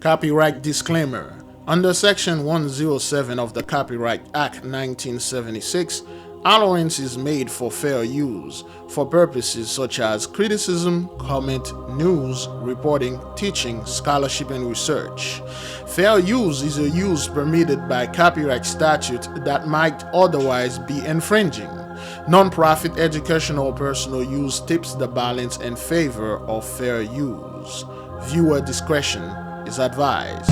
Copyright disclaimer. Under Section 107 of the Copyright Act 1976, allowance is made for fair use for purposes such as criticism, comment, news, reporting, teaching, scholarship, and research. Fair use is a use permitted by copyright statute that might otherwise be infringing. Non-profit educational or personal use tips the balance in favor of fair use. Viewer discretion is advised.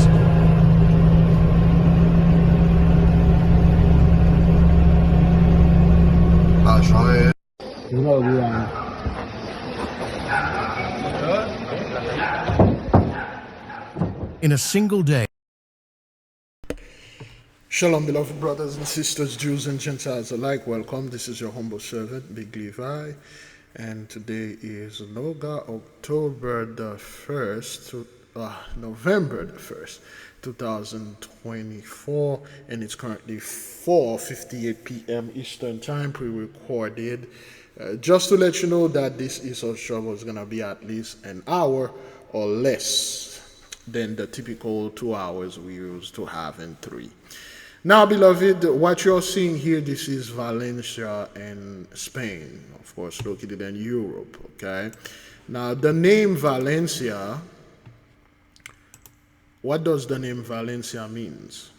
In a single day. Shalom, beloved brothers and sisters, Jews and Gentiles alike. Welcome. This is your humble servant, Big Levi, and today is November the 1st, 2024, and it's currently 4:58 p.m. Eastern Time, pre-recorded. Just to let you know that this Esau's Trouble is going to be at least an hour or less than the typical 2 hours we used to have in 3. Now, beloved, what you're seeing here, this is Valencia in Spain, of course, located in Europe, okay? Now, the name Valencia, what does the name Valencia means?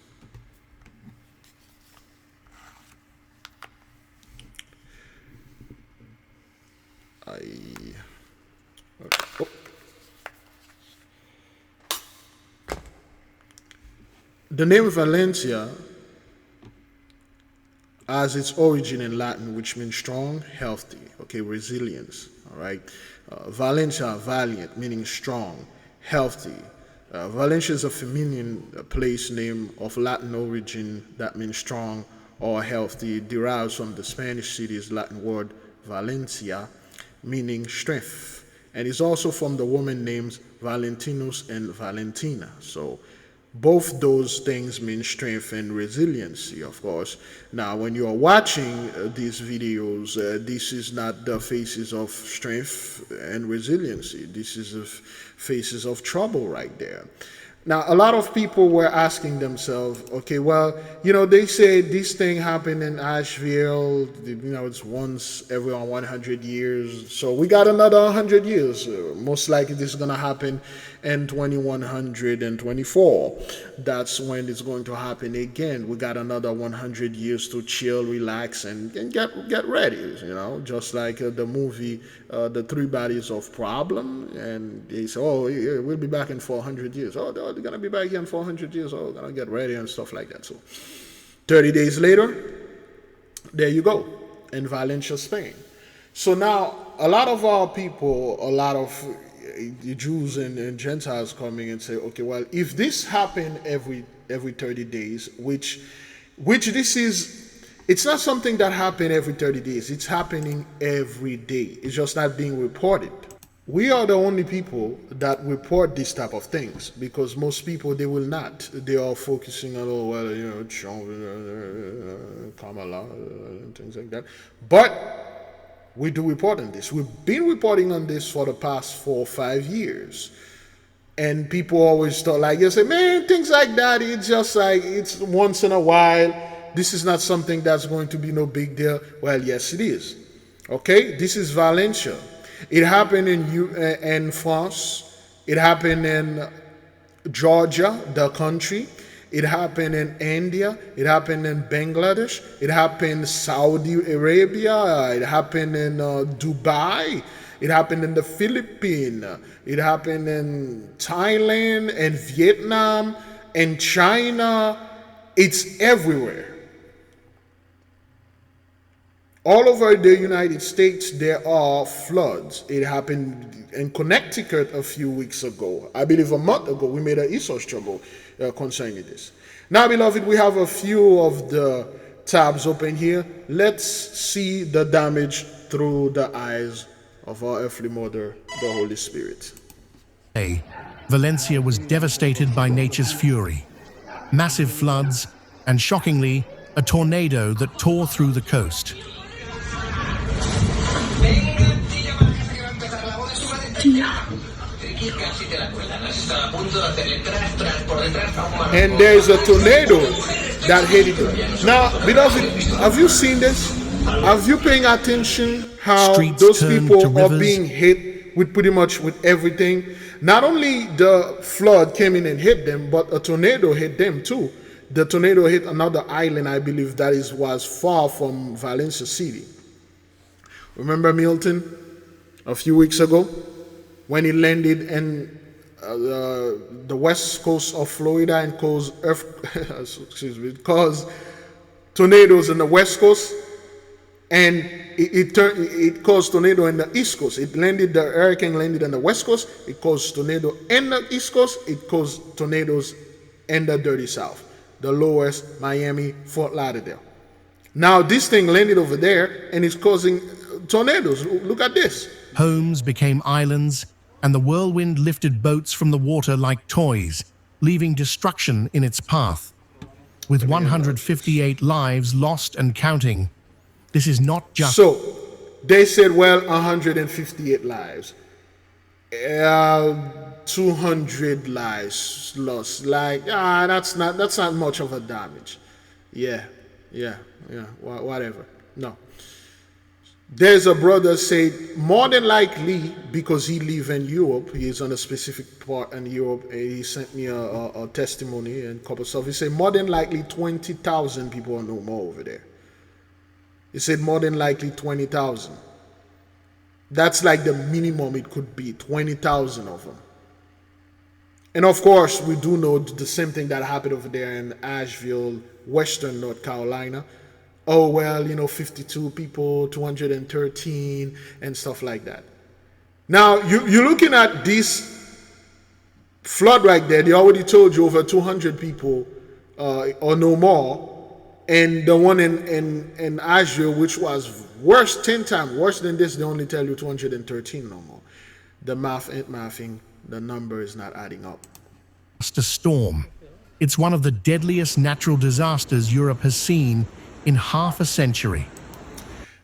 The name Valencia has its origin in Latin, which means strong, healthy, okay, resilience, all right? Valencia, valiant, meaning strong, healthy. Valencia is a feminine place name of Latin origin that means strong or healthy. It derives from the Spanish city's Latin word Valencia, meaning strength, and is also from the woman names Valentinus and Valentina. So both those things mean strength and resiliency, of course. Now, when you are watching these videos, this is not the faces of strength and resiliency. This is the faces of trouble right there. Now, a lot of people were asking themselves, okay, well, they say this thing happened in Asheville, it's once every 100 years. So we got another 100 years. Most likely this is going to happen in 2124. That's when it's going to happen again. We got another 100 years to chill, relax, and get ready, just like the movie, The Three Bodies of Problem. And they say, oh, yeah, we'll be back in 400 years. Oh, they're going to be back here in 400 years. Oh, we're going to get ready and stuff like that. So 30 days later, there you go, in Valencia, Spain. So now, a lot of our people, a lot of the Jews and Gentiles coming and say, okay, well, if this happened every 30 days, which this is, it's not something that happened every 30 days. It's happening every day. It's just not being reported. We are the only people that report these type of things, because most people, they will not. They are focusing on, Kamala, and things like that. But we do report on this. We've been reporting on this for the past 4 or 5 years. And people always thought, you say, man, things like that, it's just like, it's once in a while. This is not something that's going to be no big deal. Well, yes, it is. Okay, this is Valencia. It happened in France. It happened in Georgia, the country. It happened in India. It happened in Bangladesh. It happened in Saudi Arabia. It happened in Dubai. It happened in the Philippines. It happened in Thailand and Vietnam and China. It's everywhere. All over the United States, there are floods. It happened in Connecticut a few weeks ago. I believe a month ago, we made an Esau's Trouble concerning this. Now, beloved, we have a few of the tabs open here. Let's see the damage through the eyes of our earthly mother, the Holy Spirit. Valencia was devastated by nature's fury. Massive floods, and shockingly, a tornado that tore through the coast. And there's a tornado that hit it. Now, beloved, have you seen this? Have you paying attention how Streets those turned people to are rivers. being hit with pretty much with everything? Not only the flood came in and hit them, but a tornado hit them too. The tornado hit another island, I believe that was far from Valencia City. Remember Milton a few weeks ago when he landed in the west coast of Florida and caused caused tornadoes in the west coast, and it caused tornado in the east coast. The hurricane landed on the west coast. It caused tornado in the east coast. It caused tornadoes in the dirty south, the lowest, Miami, Fort-Lauderdale. Now this thing landed over there and it's causing tornadoes. Look at this. Homes became islands, and the whirlwind lifted boats from the water like toys, leaving destruction in its path. With 158 lives lost and counting, this is not just... So they said, well, 158 lives. 200 lives lost. Like, that's not much of a damage. Yeah, whatever. No. There's a brother said, more than likely, because he live in Europe, he is on a specific part in Europe, he sent me a testimony and a couple of stuff. He said, more than likely 20,000 people are no more over there. He said, more than likely 20,000. That's like the minimum it could be, 20,000 of them. And of course, we do know the same thing that happened over there in Asheville, Western North Carolina. Oh, well, 52 people, 213, and stuff like that. Now, you're looking at this flood right there. They already told you over 200 people or no more. And the one in Azure, which was worse, 10 times worse than this, they only tell you 213 no more. The math ain't mathing. The number is not adding up. A storm. It's one of the deadliest natural disasters Europe has seen in half a century.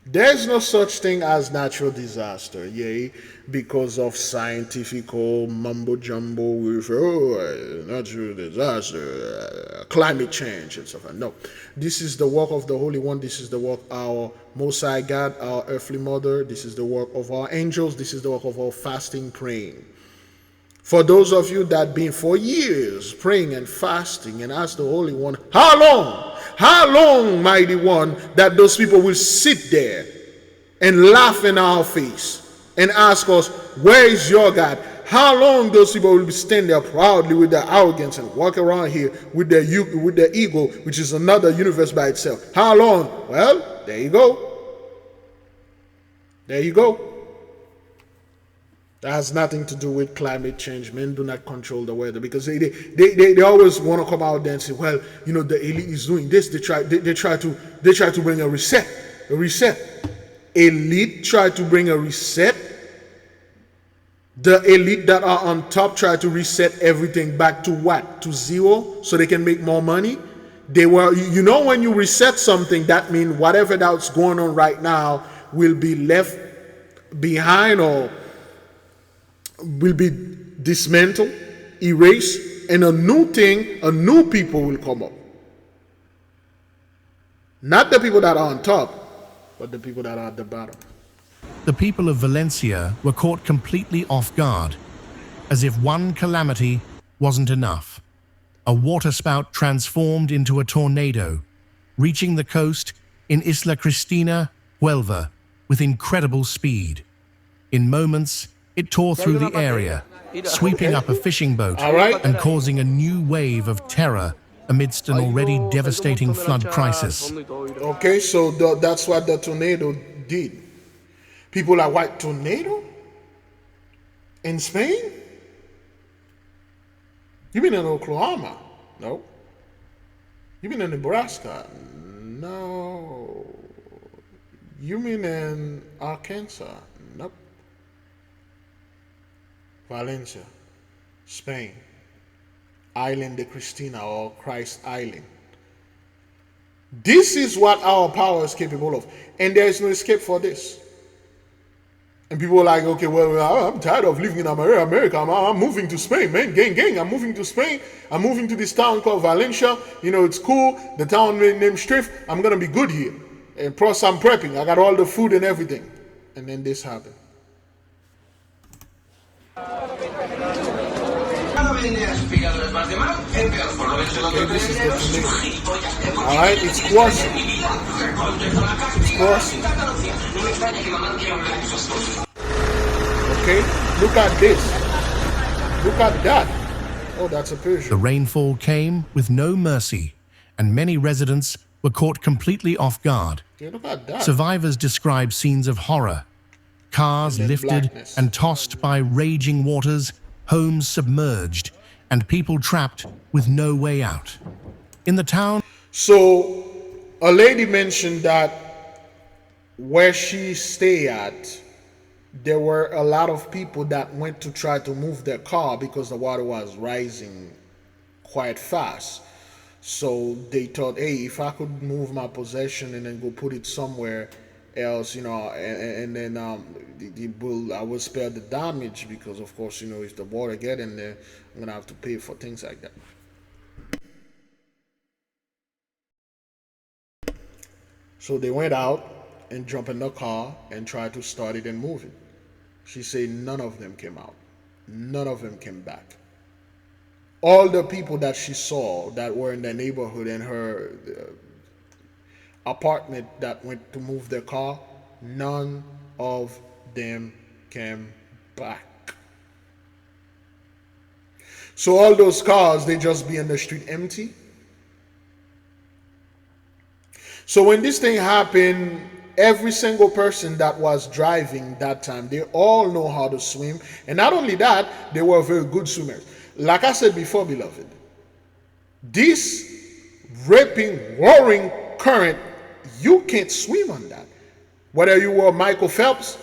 There's no such thing as natural disaster, yay, because of scientific mumbo jumbo with natural disaster, climate change and stuff. No, this is the work of the Holy One. This is the work of our Most High God, our earthly mother. This is the work of our angels. This is the work of our fasting, praying. For those of you that been for years praying and fasting and ask the Holy One, how long, mighty one, that those people will sit there and laugh in our face and ask us, where is your God? How long those people will be standing there proudly with their arrogance and walk around here with their ego, which is another universe by itself? How long? Well, there you go. There you go. That has nothing to do with climate change. Men do not control the weather, because they always want to come out there and say, well, the elite is doing this. They try to bring a reset. Elite try to bring a reset. The elite that are on top try to reset everything back to what? To zero, so they can make more money. They were, when you reset something, that means whatever that's going on right now will be left behind or will be dismantled, erased, and a new people will come up. Not the people that are on top, but the people that are at the bottom. The people of Valencia were caught completely off guard, as if one calamity wasn't enough. A waterspout transformed into a tornado, reaching the coast in Isla Cristina, Huelva, with incredible speed. In moments, it tore through the area, sweeping up a fishing boat and causing a new wave of terror amidst an already devastating flood crisis. Okay, so that's what the tornado did. People are white tornado? In Spain? You mean in Oklahoma? No. You mean in Nebraska? No. You mean in Arkansas? Nope. Valencia, Spain, Island de Cristina, or Christ Island. This is what our power is capable of, and there is no escape for this. And people were like, okay, well, I'm tired of living in America. I'm moving to Spain, man. Gang. I'm moving to Spain. I'm moving to this town called Valencia. You know, it's cool. The town named Striff. I'm going to be good here. And plus, I'm prepping. I got all the food and everything. And then this happened. Okay, this is the tomato. Alright, it's croissant. It's croissant. Okay, look at this. Look at that. Oh, that's a picture. The rainfall came with no mercy, and many residents were caught completely off guard. Okay, look at that. Survivors describe scenes of horror. Cars lifted blackness. and tossed by raging waters, homes submerged, and people trapped with no way out. In the town... So, a lady mentioned that where she stayed at, there were a lot of people that went to try to move their car because the water was rising quite fast. So they thought, hey, if I could move my possession and then go put it somewhere else, you know, and then I will spare the damage, because of course, you know, if the water get in there, I'm gonna have to pay for things like that. So they went out and jumped in the car and tried to start it and move it. She said none of them came out. None of them came back. All the people that she saw that were in the neighborhood in her apartment that went to move their car, none of them came back. So all those cars, they just be in the street empty. So when this thing happened, every single person that was driving that time, they all know how to swim. And not only that, they were very good swimmers. Like I said before, beloved, this ripping, roaring current, you can't swim on that. Whether you were Michael Phelps,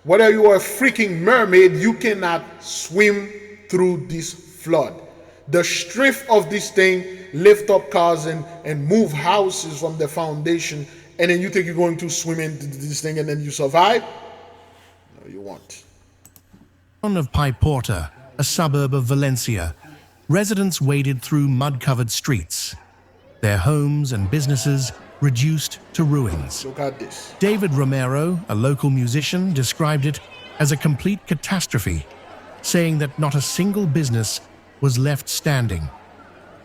whether you were a freaking mermaid, you cannot swim through this flood. The strength of this thing lift up cars and move houses from the foundation, and then you think you're going to swim into this thing and then you survive? No, you won't. Town of Paiporta, a suburb of Valencia, residents waded through mud-covered streets, their homes and businesses reduced to ruins. Look at this. David Romero, a local musician, described it as a complete catastrophe, saying that not a single business was left standing.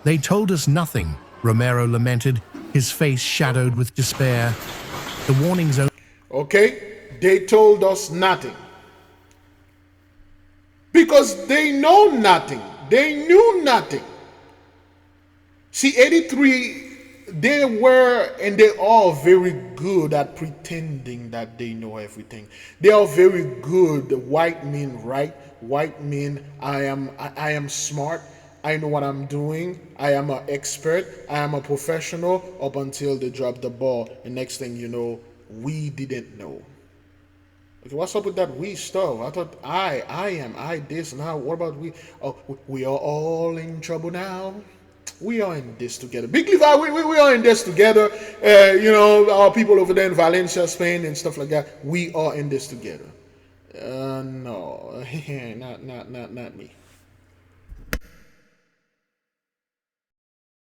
They told us nothing, Romero lamented, his face shadowed with despair. The warnings... Okay, they told us nothing. Because they know nothing. They knew nothing. See, 83, they were, and they are very good at pretending that they know everything. They are very good. The white men, right? White men, I am smart. I know what I'm doing. I am an expert. I am a professional, up until they drop the ball. And next thing you know, we didn't know. Okay, what's up with that we stuff? I thought I this, now what about we? Oh, we are all in trouble now. We are in this together. Big Levi, we are in this together. You know, our people over there in Valencia, Spain, and stuff like that. We are in this together. No, not me.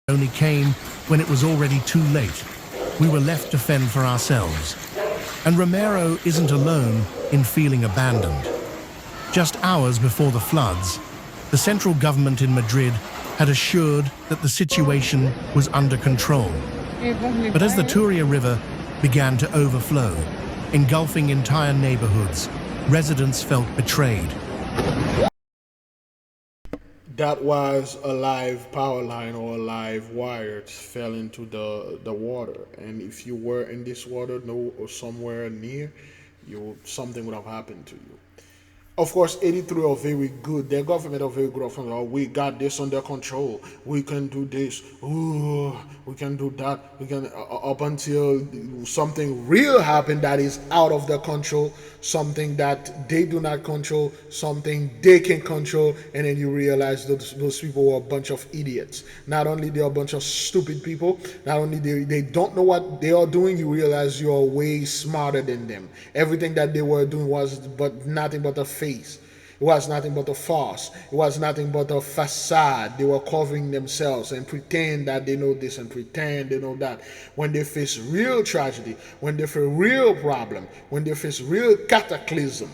only came when it was already too late. We were left to fend for ourselves. And Romero isn't alone in feeling abandoned. Just hours before the floods, the central government in Madrid had assured that the situation was under control. But as the Turia River began to overflow, engulfing entire neighborhoods, residents felt betrayed. That was a live power line or a live wire fell into the water, and if you were in this water, or somewhere near, something would have happened to you. Of course, 83 are very good. Their government are very good. Oh, we got this under control. We can do this. Ooh, we can do that. We can up until something real happen that is out of their control, something that they do not control, something they can control, and then you realize those people were a bunch of idiots. Not only they're a bunch of stupid people, not only they don't know what they are doing, you realize you are way smarter than them. Everything that they were doing was but nothing but a fake. It was nothing but a farce. It was nothing but a facade. They were covering themselves and pretend that they know this and pretend they know that. When they face real tragedy, when they face real problem, when they face real cataclysm,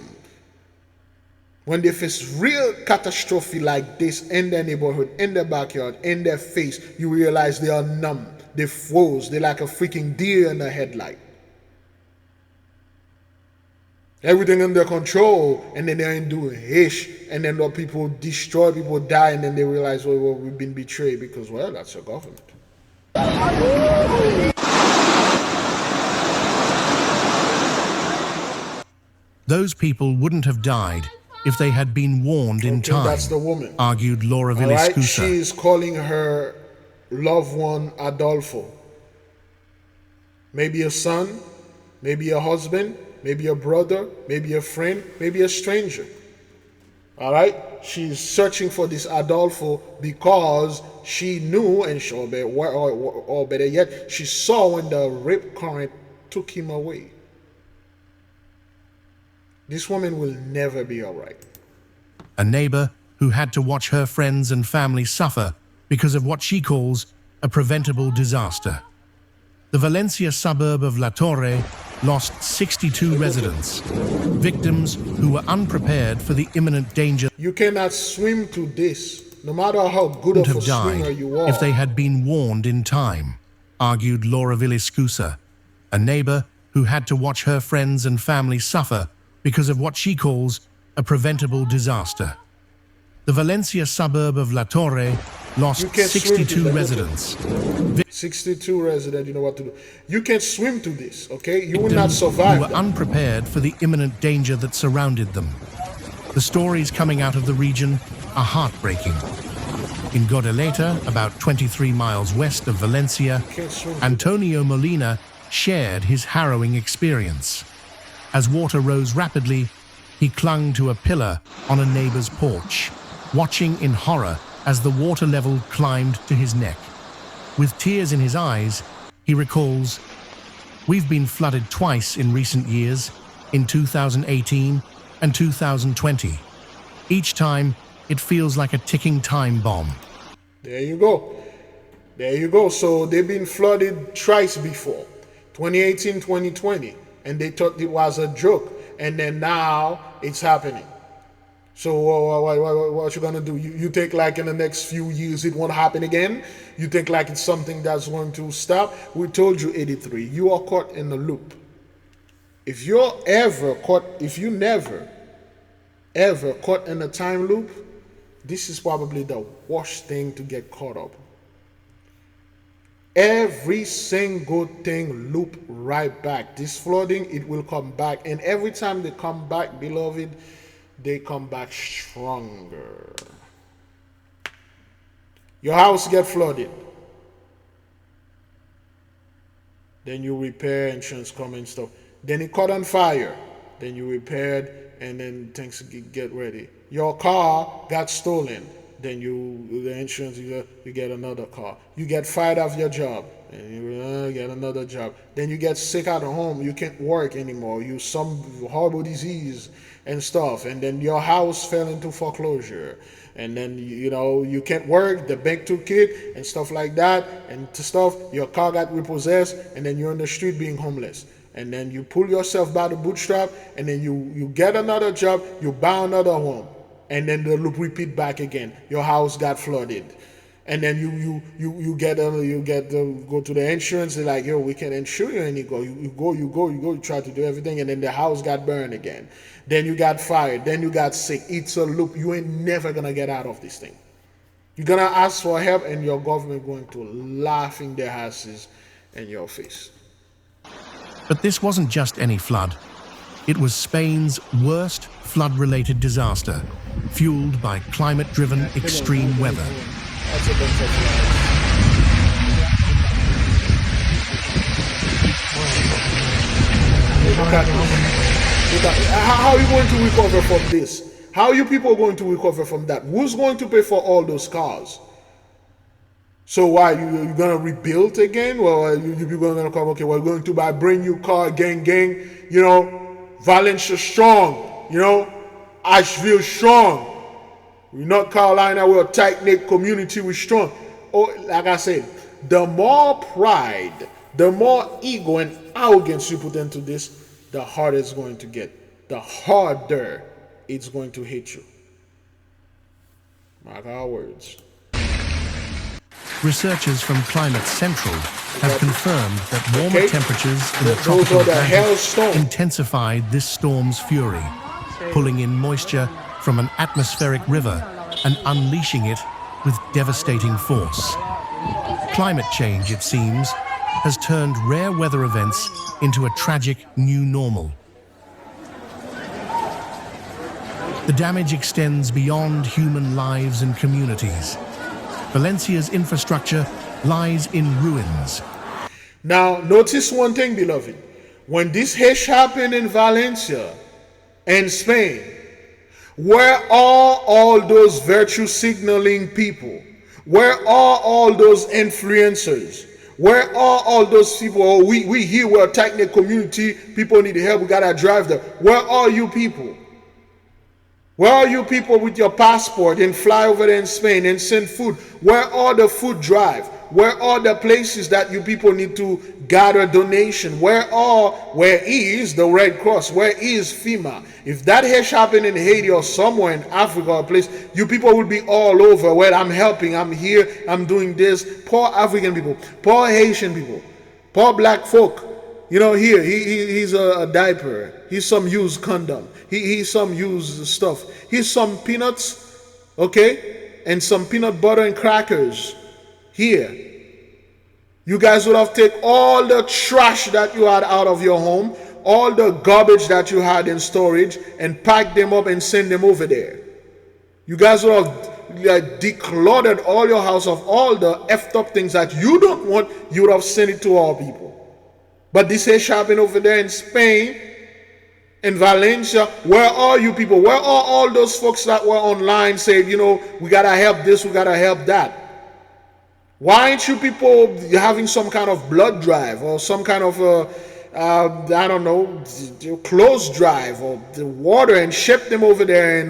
when they face real catastrophe like this in their neighborhood, in their backyard, in their face, you realize they are numb. They froze. They're like a freaking deer in a headlight. Everything under control, and then they ain't doing ish, and then the people destroy, people die, and then they realize, well, we've been betrayed because, well, that's your government. Those people wouldn't have died if they had been warned in time, that's the woman, argued Laura All right? Villiscusa. She is calling her loved one Adolfo. Maybe a son, maybe a husband, maybe a brother, maybe a friend, maybe a stranger. All right? She's searching for this Adolfo because she knew, and or better yet, she saw when the rip current took him away. This woman will never be all right. A neighbor who had to watch her friends and family suffer because of what she calls a preventable disaster. The Valencia suburb of La Torre lost 62 residents, victims who were unprepared for the imminent danger. You cannot swim to this, no matter how good of a swimmer you are. If they had been warned in time, argued Laura Villiscusa, a neighbor who had to watch her friends and family suffer because of what she calls a preventable disaster. The Valencia suburb of La Torre lost 62 residents. 62 residents, you know what to do. You can swim to this, okay? You will not survive. Who were unprepared for the imminent danger that surrounded them. The stories coming out of the region are heartbreaking. In Godaleta, about 23 miles west of Valencia, Antonio Molina shared his harrowing experience. As water rose rapidly, he clung to a pillar on a neighbor's porch, watching in horror as the water level climbed to his neck. With tears in his eyes, he recalls, "We've been flooded twice in recent years, in 2018 and 2020. Each time, it feels like a ticking time bomb." There you go. There you go. So they've been flooded twice before, 2018, 2020, and they thought it was a joke, and then now it's happening. So what you gonna do? You think like in the next few years it won't happen again? You think like it's something that's going to stop? We told you 83. You are caught in the loop. If you're ever caught, if you never, ever caught in a time loop, this is probably the worst thing to get caught up. Every single thing loop right back. This flooding, it will come back. And every time they come back, beloved, they come back stronger. Your house get flooded. Then you repair, insurance come and stuff. Then it caught on fire. Then you repaired, and then things get ready. Your car got stolen. Then the insurance, you get another car. You get fired off your job, and you get another job. Then you get sick at home. You can't work anymore. You some horrible disease and stuff. And then your house fell into foreclosure. And then, you can't work. The bank took it and stuff like that. And stuff, your car got repossessed. And then you're on the street being homeless. And then you pull yourself by the bootstrap. And then you get another job. You buy another home. And then the loop repeat back again. Your house got flooded, and then you go to the insurance. They're like, yo, we can't insure you anymore. You try to do everything, and then the house got burned again. Then you got fired. Then you got sick. It's a loop. You ain't never gonna get out of this thing. You're gonna ask for help, and your government going to laughing their asses in your face. But this wasn't just any flood. It was Spain's worst flood-related disaster, fueled by climate-driven extreme weather. That's a bunch of lies. Look at this. Look at, how are you going to recover from this? How are you people going to recover from that? Who's going to pay for all those cars? So why you gonna rebuild again? Well, you're gonna come. Okay, we're going to buy a brand new car, gang. You know, Valencia strong. You know, Asheville strong. We're North Carolina. We're a tight knit community. We're strong. Oh, like I said, the more pride, the more ego and arrogance you put into this, the harder it's going to get. The harder it's going to hit you. Mark our words. Researchers from Climate Central have confirmed that warmer temperatures in the tropical Atlantic intensified this storm's fury, pulling in moisture from an atmospheric river and unleashing it with devastating force. Climate change, it seems, has turned rare weather events into a tragic new normal. The damage extends beyond human lives and communities. Valencia's infrastructure lies in ruins. Now, notice one thing, beloved. When this hash happened in Valencia and Spain, where are all those virtue signaling people? Where are all those influencers? Where are all those people? Oh, we here, we're a tight-knit community. People need help. We got to drive there. Where are you people? Where are you people with your passport and fly over there in Spain and send food? Where are the food drive? Where are the places that you people need to gather donation? Where is the Red Cross? Where is FEMA? If that has happened in Haiti or somewhere in Africa or a place, you people will be all over. Well, I'm helping, I'm here, I'm doing this. Poor African people, poor Haitian people, poor black folk. You know, here, he's a diaper. He's some used condom. He's some used stuff. Here's some peanuts, okay? And some peanut butter and crackers. Here. You guys would have taken all the trash that you had out of your home, all the garbage that you had in storage, and pack them up and send them over there. You guys would have decluttered all your house of all the effed up things that you don't want. You would have sent it to all people. But this is happening over there in Spain, in Valencia. Where are you people? Where are all those folks that were online saying, you know, we got to help this, we got to help that? Why aren't you people having some kind of blood drive or some kind of, I don't know, clothes drive or the water and ship them over there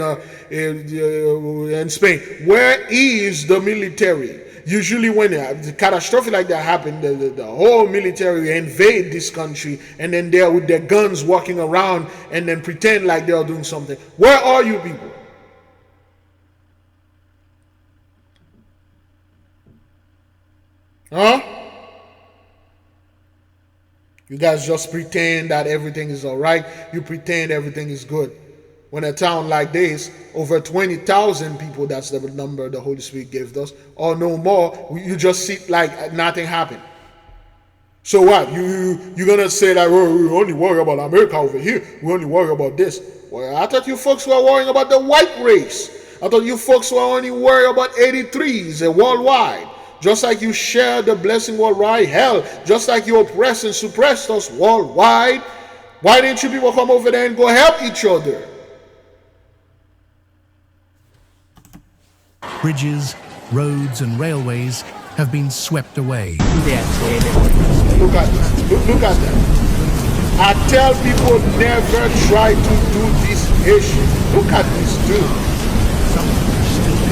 in Spain? Where is the military? Usually when a catastrophe like that happens, the whole military invade this country and then they're with their guns walking around and then pretend like they are doing something. Where are you people? Huh? You guys just pretend that everything is all right. You pretend everything is good. When a town like this, over 20,000 people, that's the number the Holy Spirit gave us, or no more, you just sit like nothing happened. So what? You're going to say that, oh, we only worry about America over here. We only worry about this. Well, I thought you folks were worrying about the white race. I thought you folks were only worried about 83s worldwide. Just like you share the blessing worldwide, hell, just like you oppress and suppress us worldwide, why didn't you people come over there and go help each other? Bridges, roads and railways have been swept away. Look at this. Look at that. I tell people never try to do this issue. Look at this dude.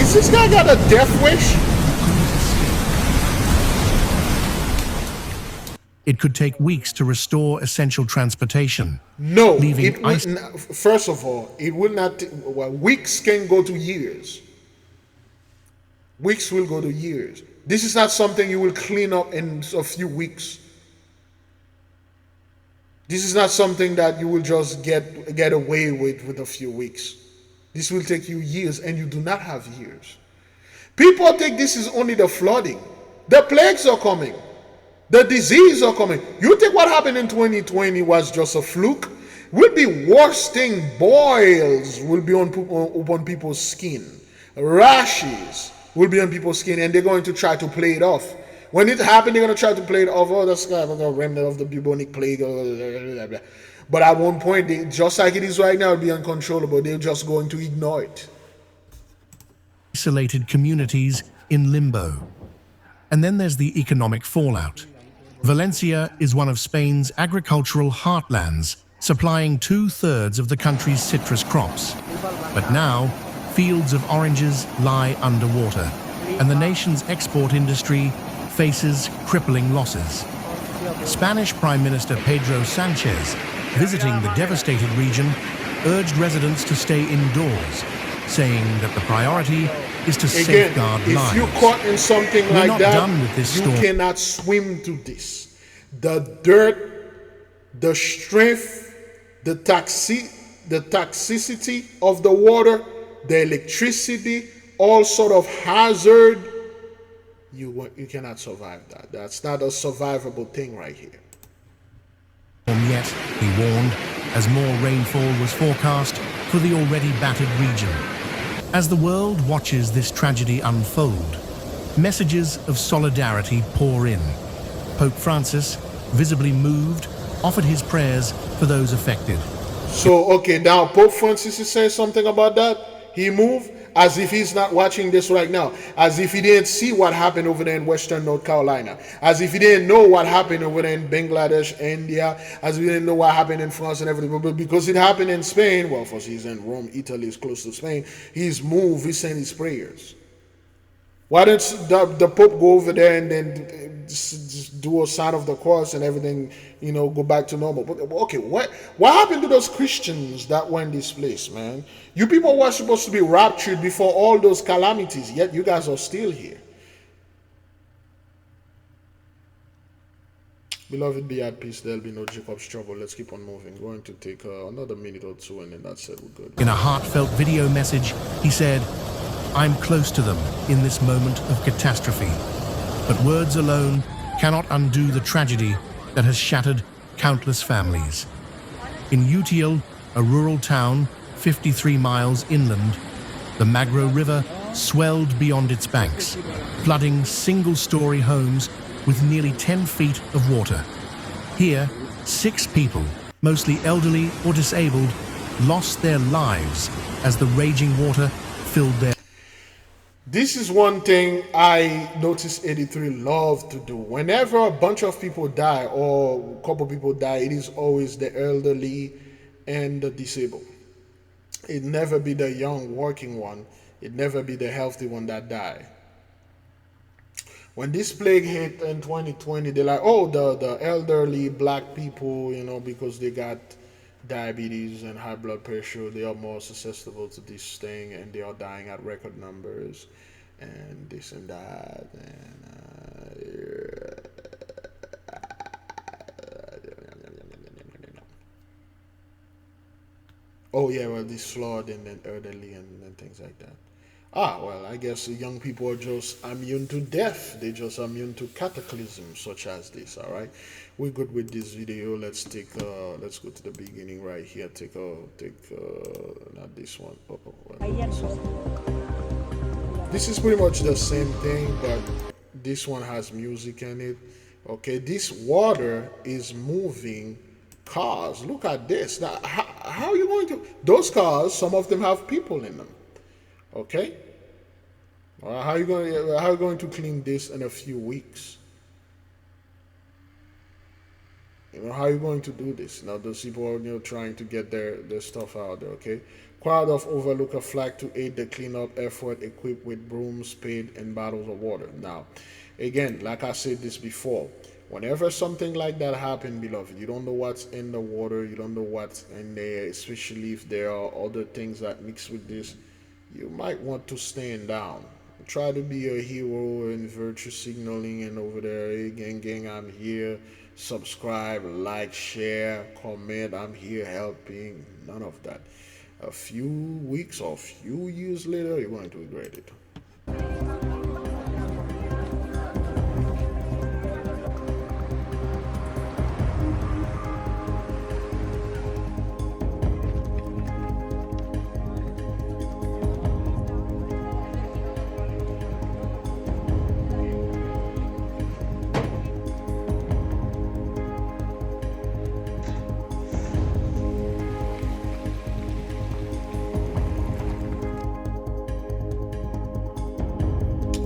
Is this guy got a death wish? It could take weeks to restore essential transportation. No, leaving first of all, it will not. Well, weeks can go to years. Weeks will go to years. This is not something you will clean up in a few weeks. This is not something that you will just get away with a few weeks. This will take you years, and you do not have years. People think this is only the flooding. The plagues are coming. The disease are coming. You think what happened in 2020 was just a fluke? will be worse thing. Boils will be on people's skin. Rashes will be on people's skin, and they're going to try to play it off. When it happened, they're going to try to play it off. Oh, that's kind of a remnant of the bubonic plague. But at one point, just like it is right now, it'll be uncontrollable. They're just going to ignore it. Isolated communities in limbo. And then there's the economic fallout. Valencia is one of Spain's agricultural heartlands, supplying 2/3 of the country's citrus crops. But now, fields of oranges lie underwater, and the nation's export industry faces crippling losses. Spanish Prime Minister Pedro Sanchez, visiting the devastated region, urged residents to stay indoors, saying that the priority is to safeguard lives. If you're caught in something We're like not that, done with this you storm. cannot swim through this. The dirt, the strength, the toxicity of the water, the electricity, all sort of hazard, you cannot survive that. That's not a survivable thing right here. Yet, he warned, as more rainfall was forecast for the already battered region. As the world watches this tragedy unfold, messages of solidarity pour in. Pope Francis, visibly moved, offered his prayers for those affected. So, okay, now Pope Francis is saying something about that. He moved as if he's not watching this right now, as if he didn't see what happened over there in Western North Carolina, as if he didn't know what happened over there in Bangladesh, India, as if he didn't know what happened in France and everything. But because it happened in Spain, well, first he's in Rome, Italy is close to Spain, he's moved, he sent his prayers. Why don't the Pope go over there and then just do a sign of the cross and everything, go back to normal? But okay, what happened to those Christians that went this place, man? You people were supposed to be raptured before all those calamities, yet you guys are still here. Beloved, be at peace. There'll be no Jacob's trouble. Let's keep on moving. Going to take another minute or two, and then that's it. We're good. In a heartfelt video message, he said, "I'm close to them in this moment of catastrophe, but words alone cannot undo the tragedy that has shattered countless families." In Utiel, a rural town 53 miles inland, the Magro River swelled beyond its banks, flooding single-story homes with nearly 10 feet of water. Here, 6 people, mostly elderly or disabled, lost their lives as the raging water filled their... This is one thing I noticed 83 love to do. Whenever a bunch of people die or a couple people die, it is always the elderly and the disabled. It never be the young working one. It never be the healthy one that die. When this plague hit in 2020, they're like, oh, the elderly black people, because they got diabetes and high blood pressure, they are more susceptible to this thing, and they are dying at record numbers, and this and that, and oh yeah, well, this flood and then elderly and things like that. Well, I guess the young people are just immune to death. They just immune to cataclysms such as this. All right, we're good with this video. Let's go to the beginning right here. Not this one. This is pretty much the same thing, but this one has music in it. Okay, this water is moving cars. Look at this. Now, how are you going to... Those cars, some of them have people in them. Okay? How are you going to clean this in a few weeks? How are you going to do this? Now, those people are trying to get their stuff out there, okay? Crowd of overlooker flag to aid the cleanup effort, equipped with brooms, spade, and bottles of water. Now, again, like I said this before, whenever something like that happens, beloved, you don't know what's in the water, you don't know what's in there, especially if there are other things that mix with this, you might want to stand down. Try to be a hero and virtue signaling and over there, hey, gang, I'm here. Subscribe, like, share, comment, I'm here helping. None of that. A few weeks or a few years later, you're going to regret it.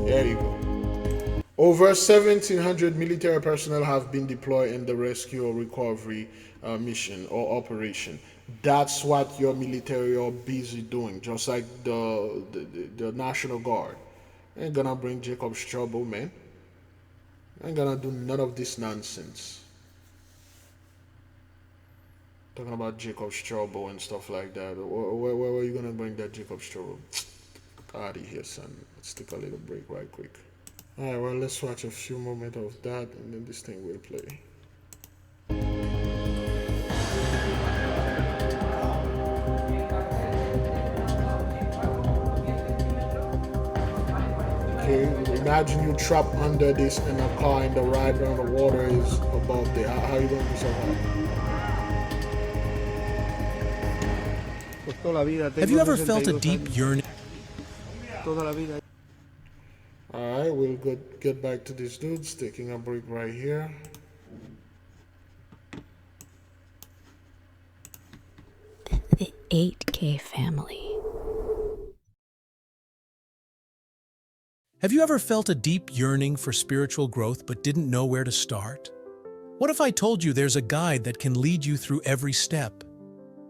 There you go. Over 1,700 military personnel have been deployed in the rescue or recovery mission or operation. That's what your military are busy doing, just like the National Guard. Ain't gonna bring Jacob's trouble, man. Ain't gonna do none of this nonsense. Talking about Jacob's trouble and stuff like that. Where are you gonna bring that Jacob's trouble? Out of here, son. Let's take a little break right quick. Alright, well, let's watch a few moments of that and then this thing will play. Okay, imagine you trapped under this in a car and the ride around the water is above there. How are you going to survive? Have you ever felt a deep yearning? Alright, we'll get back to these dudes. Taking a break right here. The 8K family. Have you ever felt a deep yearning for spiritual growth but didn't know where to start? What if I told you there's a guide that can lead you through every step?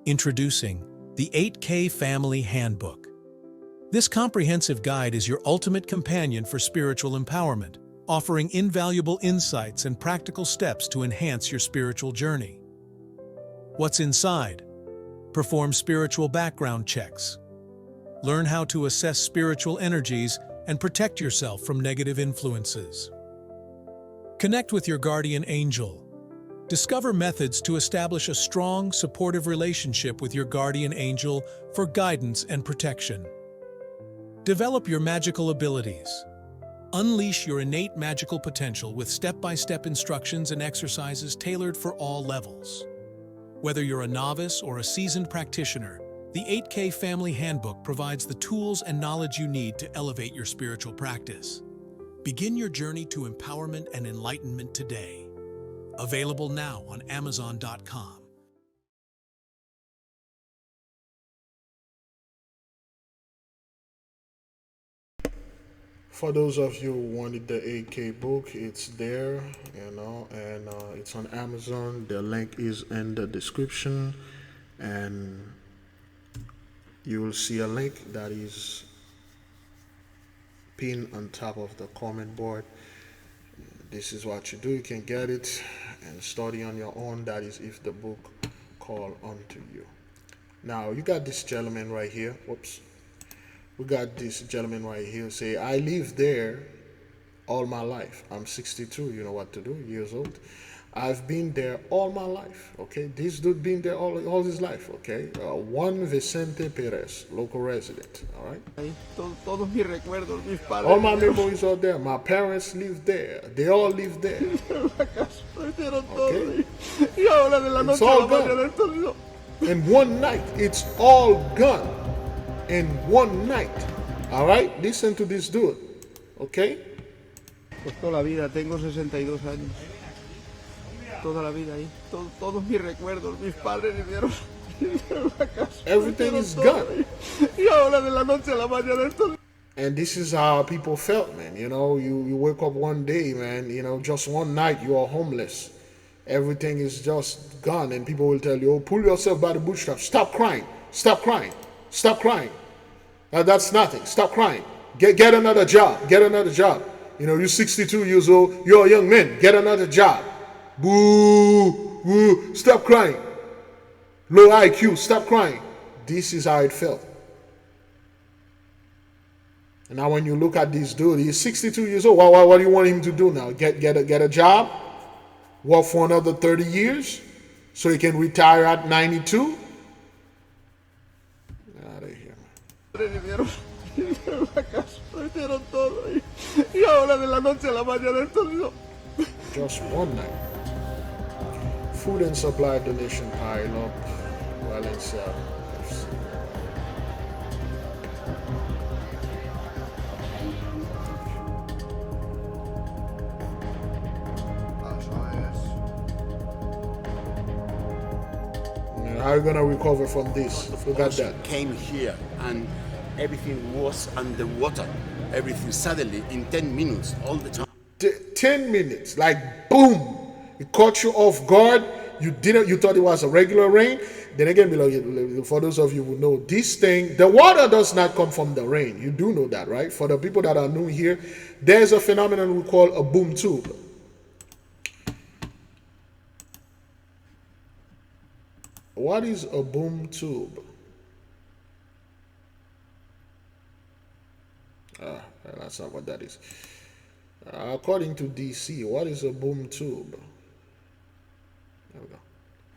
Introducing the 8K Family Handbook. This comprehensive guide is your ultimate companion for spiritual empowerment, offering invaluable insights and practical steps to enhance your spiritual journey. What's inside? Perform spiritual background checks. Learn how to assess spiritual energies and protect yourself from negative influences. Connect with your guardian angel. Discover methods to establish a strong, supportive relationship with your guardian angel for guidance and protection. Develop your magical abilities. Unleash your innate magical potential with step-by-step instructions and exercises tailored for all levels. Whether you're a novice or a seasoned practitioner, the 8K Family Handbook provides the tools and knowledge you need to elevate your spiritual practice. Begin your journey to empowerment and enlightenment today. Available now on Amazon.com. For those of you who wanted the 8K book, it's there, and it's on Amazon. The link is in the description, and you will see a link that is pinned on top of the comment board. This is what you do. You can get it and study on your own. That is if the book call unto you. Now, you got this gentleman right here. Whoops. We got this gentleman right here say, I live there all my life. I'm 62, you know what to do, years old. I've been there all my life, okay? This dude been there all his life, okay? Juan Vicente Perez, local resident, all right? All my memories are there. My parents lived there. They all lived there. Okay? It's all gone. In one night, it's all gone. In one night, all right? Listen to this dude, okay? Pues toda la vida, tengo 62 años. Toda la vida ahí. Todos mis recuerdos, mis padres vivieron la casa. Everything is gone. Y ahora de la noche a la mañana esto. And this is how people felt, man. You know, you wake up one day, man, you know, just one night you are homeless. Everything is just gone, and people will tell you, oh, pull yourself by the bootstraps. Stop crying. Stop crying. Stop crying. That's nothing. Stop crying. Get another job. Get another job. You know, you're 62 years old. You're a young man. Get another job. Boo. Boo. Stop crying. Low IQ. Stop crying. This is how it felt. And now when you look at this dude, he's 62 years old. What do you want him to do now? Get a job? Work for another 30 years? So he can retire at 92? Out of here, man. Just one night. Food and supply donation pile up. Valencia. How are you gonna recover from this? Look at that. Came here and everything was underwater. everything suddenly in 10 minutes, all the time. 10 minutes, like boom, it caught you off guard. You thought it was a regular rain. Then again, below, for those of you who know this thing, the water does not come from the rain. You do know that, right? For the people that are new here, there's a phenomenon we call a boom tube. What is a boom tube? That's not what that is. According to DC, what is a boom tube? There we go.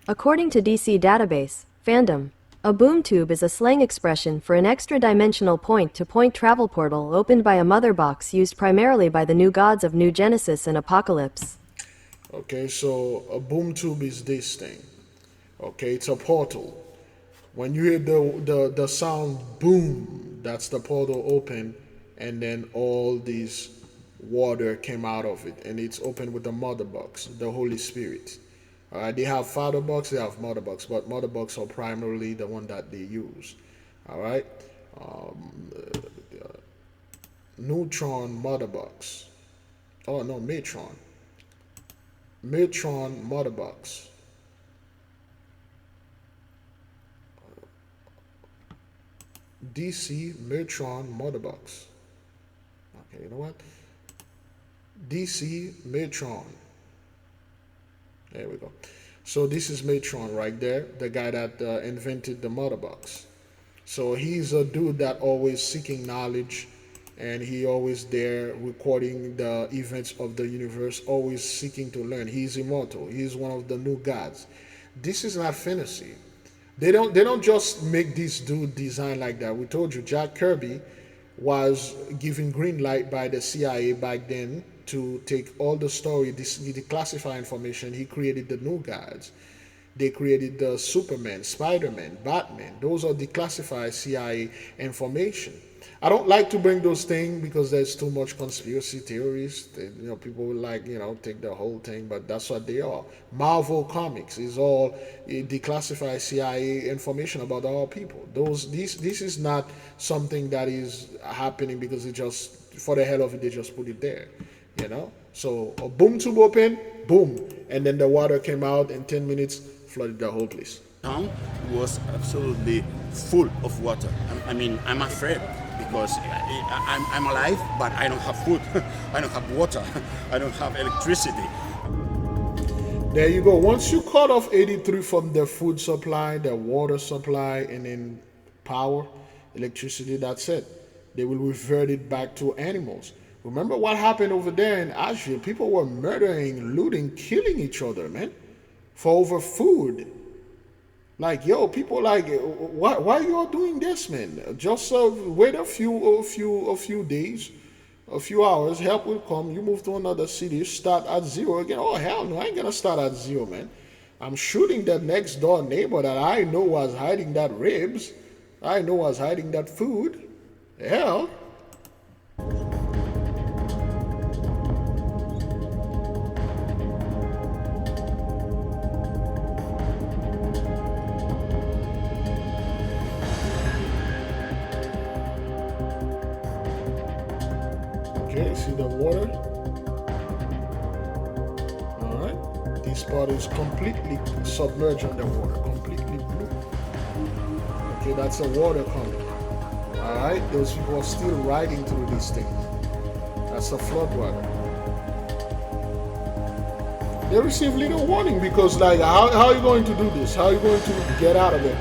According to DC Database, Fandom, a boom tube is a slang expression for an extra-dimensional point-to-point travel portal opened by a mother box used primarily by the new gods of New Genesis and Apocalypse. Okay, so a boom tube is this thing. Okay, it's a portal. When you hear the sound boom, that's the portal open, and then all this water came out of it, and it's open with the mother box, the Holy Spirit. They have father box, they have mother box, but mother box are primarily the one that they use. All right, neutron mother box. Oh no, matron mother box. DC matron mother box. Okay, you know what? DC matron. There we go. So this is Matron right there, the guy that invented the mother box. So he's a dude that always seeking knowledge, and he always there recording the events of the universe, always seeking to learn. He's immortal. He's one of the new gods. This is not fantasy. They don't just make this dude design like that. We told you Jack Kirby was given green light by the CIA back then to take all the story, declassify information. He created the new gods. They created the Superman, Spider-Man, Batman. Those are declassified CIA information. I don't like to bring those things because there's too much conspiracy theories. People will take the whole thing, but that's what they are. Marvel Comics is all declassified CIA information about all people. This is not something that is happening because it just, for the hell of it, they just put it there. So a boom tube open, boom, and then the water came out in 10 minutes, flooded the whole place. Town was absolutely full of water. I'm afraid because I'm alive, but I don't have food, I don't have water, I don't have electricity. There you go. Once you cut off 83 from the food supply, the water supply, and then power, electricity, that's it. They will revert it back to animals. Remember what happened over there in Asia? People were murdering, looting, killing each other, man, for over food. Like, people why you all doing this, man? Just wait a few days, a few hours, help will come, you move to another city, start at zero again. Oh, hell no, I ain't gonna start at zero, man. I'm shooting that next door neighbor that I know was hiding that ribs. I know was hiding that food. Hell. Okay, see the water? Alright. This part is completely submerged underwater, completely blue. Okay, that's the water coming. Alright, those people are still riding through this thing. That's the flood water. They receive little warning because, how are you going to do this? How are you going to get out of it?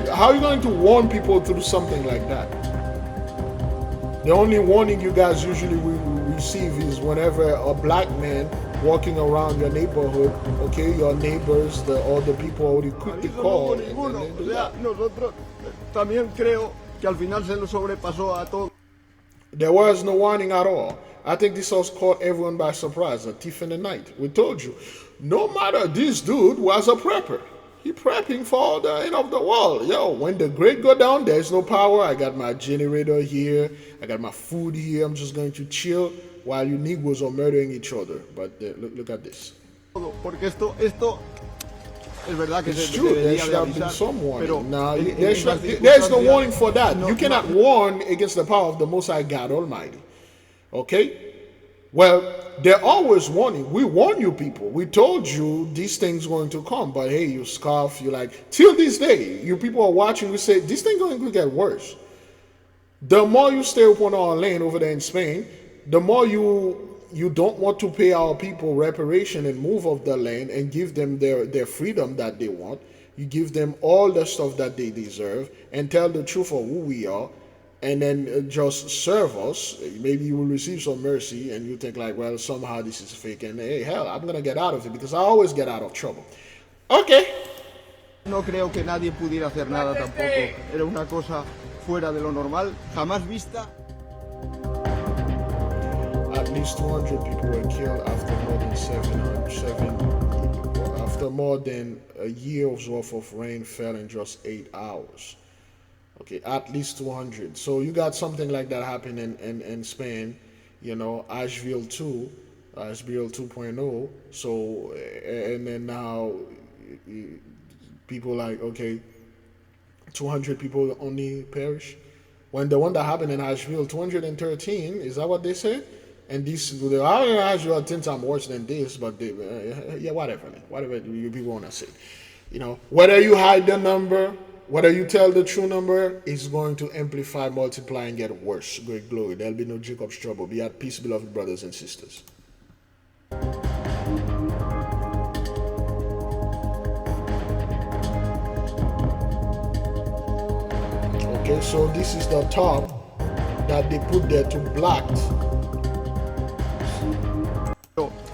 How are you going to warn people through something like that? The only warning you guys usually receive is whenever a black man walking around your neighborhood, okay, your neighbors, all the people already quickly call. Nosotros también creo que al final se nos sobrepasó a todos. There was no warning at all. I think this was caught everyone by surprise, a thief in the night. We told you, no matter, this dude was a prepper. He prepping for the end of the world. When the grid go down, there's no power. I got my generator here. I got my food here. I'm just going to chill while you Negroes are murdering each other. But look at this. Porque esto es verdad que It's se true. There debería should de have been avisar, some warning. pero No, en there's las no circunstancias warning for that. no- You cannot warn against the power of the Most High God Almighty. Okay? Well, they're always warning. We warn you people. We told you these things going to come, but hey, you scoff. You like, till this day, you people are watching, we say, this thing going to get worse. The more you stay upon our land over there in Spain, the more you don't want to pay our people reparation and move off the land and give them their freedom that they want. You give them all the stuff that they deserve and tell the truth of who we are, and then just serve us. Maybe you will receive some mercy and you think like, well, somehow this is fake, and hey, hell, I'm gonna get out of it because I always get out of trouble. Okay. No creo que nadie pudiera hacer nada tampoco. Era una cosa fuera de lo normal, jamás vista. At least 200 people were killed after more than a year's worth of rain fell in just 8 hours. Okay, at least 200. So you got something like that happening in Spain, you know, Asheville 2, Asheville 2.0. So, and then now people like, okay, 200 people only perish. When the one that happened in Asheville, 213, is that what they said? And this, I don't know, Asheville 10 times worse than this, but they, yeah, whatever you people want to say. You know, whether you hide the number, whether you tell the true number, it's going to amplify, multiply, and get worse. Great glory. There'll be no Jacob's trouble. Be at peace, beloved brothers and sisters. Okay, so this is the top that they put there to black.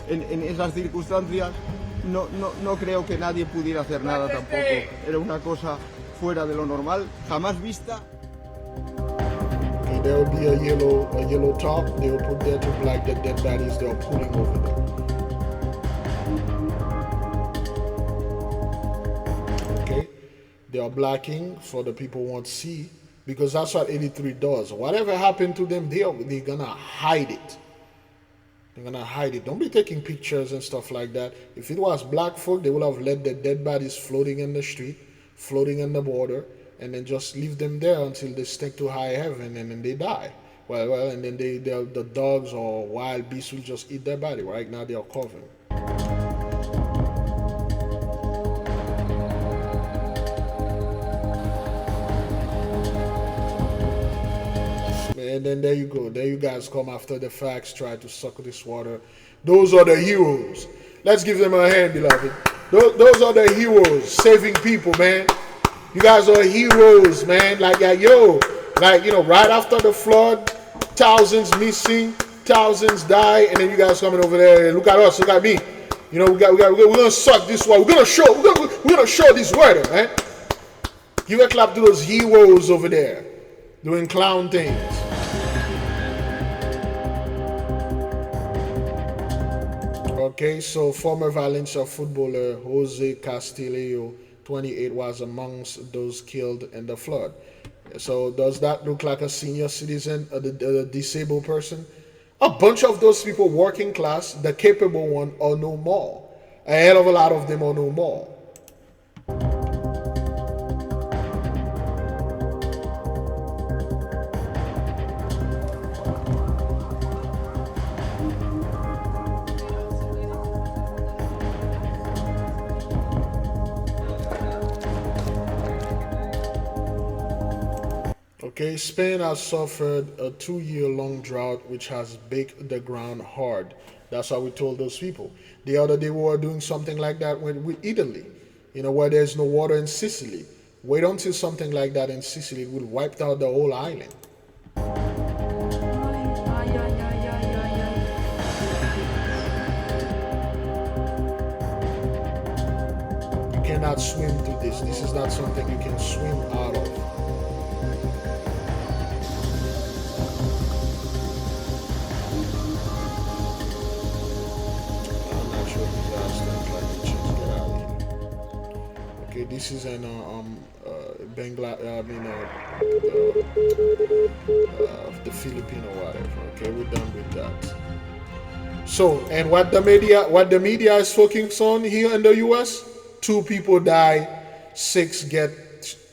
En esas circunstancias no creo que nadie pudiera hacer nada tampoco. Era una cosa fuera de lo normal, jamás vista. Okay, there will be a yellow top. They will put there to black the dead bodies they are pulling over there. Okay, they are blacking for the people who want to see, because that's what 83 does. Whatever happened to them, they're gonna hide it. They're gonna hide it. Don't be taking pictures and stuff like that. If it was black folk, they would have let the dead bodies floating in the street, floating in the border, and then just leave them there until they stick to high heaven and then they die. Well, and then the dogs or wild beasts will just eat their body. Right now they are covered. And then there you go. There you guys come after the facts, try to suck this water. Those are the heroes. Let's give them a hand, beloved. Those are the heroes, saving people, man. You guys are heroes, man. Like, yo, like, you know, right after the flood, thousands missing, thousands die, and then you guys coming over there and look at us, look at me. You know, we're gonna suck this water. We're gonna show this water, man. Give a clap to those heroes over there doing clown things. Okay, so former Valencia footballer Jose Castillo, 28, was amongst those killed in the flood. So does that look like a senior citizen, a disabled person? A bunch of those people, working class, the capable one, are no more. A hell of a lot of them are no more. Okay, Spain has suffered a 2-year-long drought which has baked the ground hard. That's what we told those people. The other day we were doing something like that with Italy, you know, where there's no water in Sicily. Wait until something like that in Sicily would wipe out the whole island. You cannot swim through this. This is not something you can swim out of. Okay, this is an the Filipino whatever. Okay, we're done with that. So, and what the media is focusing on here in the U.S., 2 people die, 6 get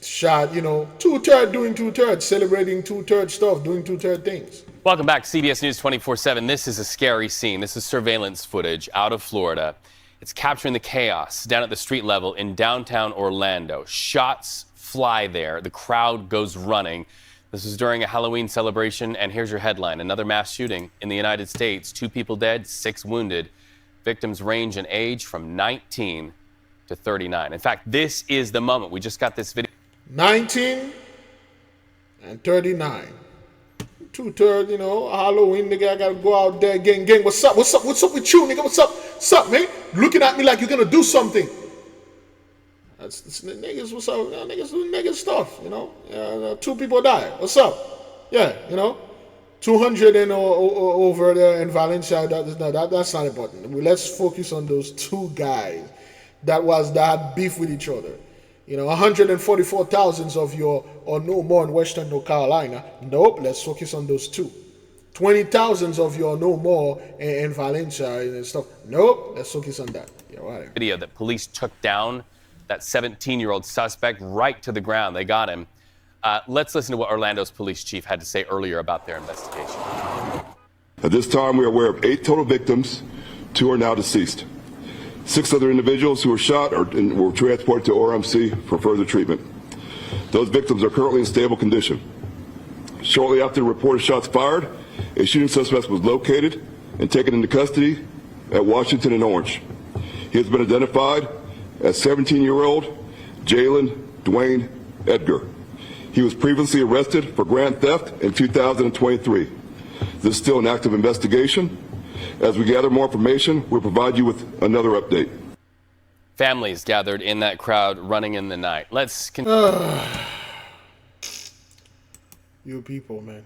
shot. You know, 2/3 doing 2/3, celebrating 2/3 stuff, doing 2/3 things. Welcome back, CBS News 24/7. This is a scary scene. This is surveillance footage out of Florida. It's capturing the chaos down at the street level in downtown Orlando. Shots fly there. The crowd goes running. This is during a Halloween celebration, and here's your headline. Another mass shooting in the United States. 2 people dead, 6 wounded. Victims range in age from 19 to 39. In fact, this is the moment. We just got this video. 19 and 39. 2/3, Halloween, nigga, I gotta go out there, gang. What's up with you, nigga? What's up, man? Looking at me like you're gonna do something. That's niggas, what's up? Niggas doing nigga stuff, 2 people died. What's up? Yeah, 200 and over there in Valencia, that's not important. Let's focus on those 2 guys that had beef with each other. 144,000 of your or no more in Western North Carolina. Nope, let's focus on those 2. 20,000 of your no more in Valencia and stuff. Nope, let's focus on that. Yeah, right. Video that police took down that 17-year-old suspect right to the ground. They got him. Let's listen to what Orlando's police chief had to say earlier about their investigation. At this time, we are aware of 8 total victims. 2 are now deceased. 6 other individuals who were shot were transported to ORMC for further treatment. Those victims are currently in stable condition. Shortly after the reported shots fired, a shooting suspect was located and taken into custody at Washington and Orange. He has been identified as 17-year-old Jalen Dwayne Edgar. He was previously arrested for grand theft in 2023. This is still an active investigation. As we gather more information, we'll provide you with another update. Families gathered in that crowd running in the night. Let's You people, man.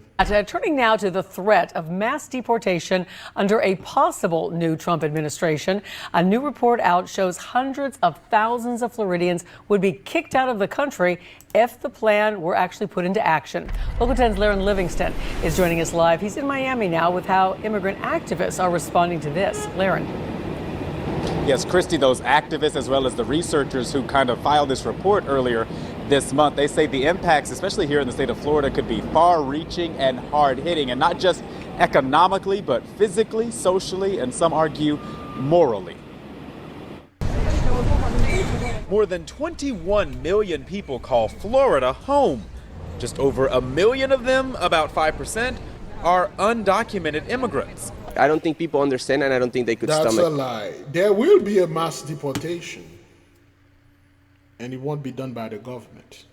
Turning now to the threat of mass deportation under a possible new Trump administration. A new report out shows hundreds of thousands of Floridians would be kicked out of the country if the plan were actually put into action. Local 10's Laren Livingston is joining us live. He's in Miami now with how immigrant activists are responding to this. Laren. Yes, Christy, those activists as well as the researchers who kind of filed this report earlier this month, they say the impacts, especially here in the state of Florida, could be far-reaching and hard-hitting, and not just economically, but physically, socially, and some argue morally. More than 21 million people call Florida home. Just over 1 million of them, about 5%, are undocumented immigrants. I don't think people understand, and I don't think they could stomach. That's a lie. There will be a mass deportation, and it won't be done by the government.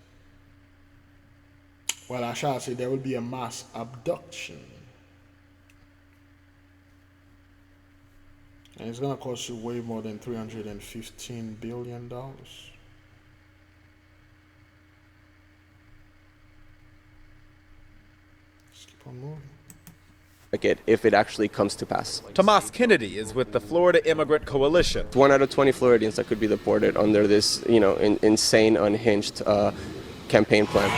Well, I shall say there will be a mass abduction. And it's going to cost you way more than $315 billion. Let's keep on moving. If it actually comes to pass. Tomas Kennedy is with the Florida Immigrant Coalition. 1 out of 20 Floridians that could be deported under this, insane, unhinged campaign plan.